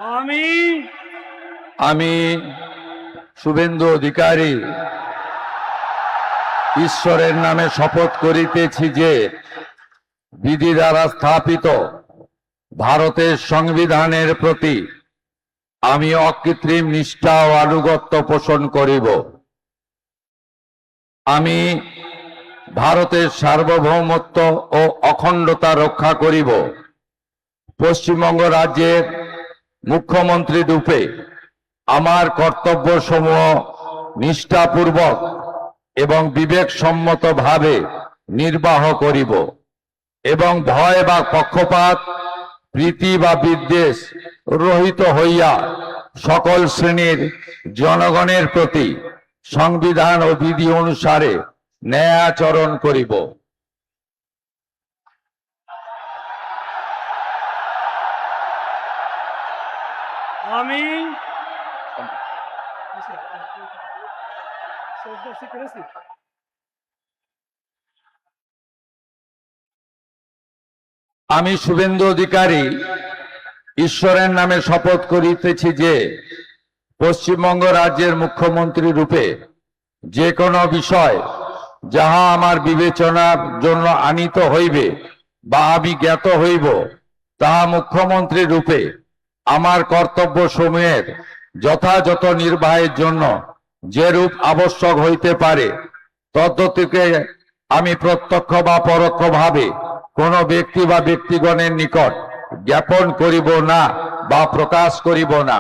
আমি আমি শুভেন্দু অধিকারী ঈশ্বরের নামে শপথ করিতেছি যে বিধি দ্বারা স্থাপিত ভারতের সংবিধানের প্রতি আমি অকৃত্রিম নিষ্ঠা ও আনুগত্য পোষণ করিব। আমি ভারতের সার্বভৌমত্ব ও অখণ্ডতা রক্ষা করিব। পশ্চিমবঙ্গ রাজ্যের মুখ্যমন্ত্রী রূপে আমার কর্তব্যসমূহ নিষ্ঠাপূর্বক এবং বিবেকসম্মতভাবে নির্বাহ করিব এবং ভয় বা পক্ষপাত, প্রীতি বা বিদ্বেষ রহিত হইয়া সকল শ্রেণীর জনগণের প্রতি সংবিধান ও বিধি অনুসারে ন্যায় আচরণ করিব। আমি আমি শুভেন্দু অধিকারী ঈশ্বরের নামে শপথ করিতেছি যে পশ্চিমবঙ্গ রাজ্যের মুখ্যমন্ত্রী রূপে যে কোনো বিষয় যাহা আমার বিবেচনার জন্য আনিত হইবে বা আমি জ্ঞাত হইব, তাহা মুখ্যমন্ত্রী রূপে আমার কর্তব্য সমূহের যথাযথ নির্বাহের জন্য যেরূপ আবশ্যক হইতে পারে তদ্গতিকে আমি প্রত্যক্ষ বা পরোক্ষভাবে কোন ব্যক্তি বা ব্যক্তিগণের নিকট জ্ঞাপন করিব না বা প্রকাশ করিব না।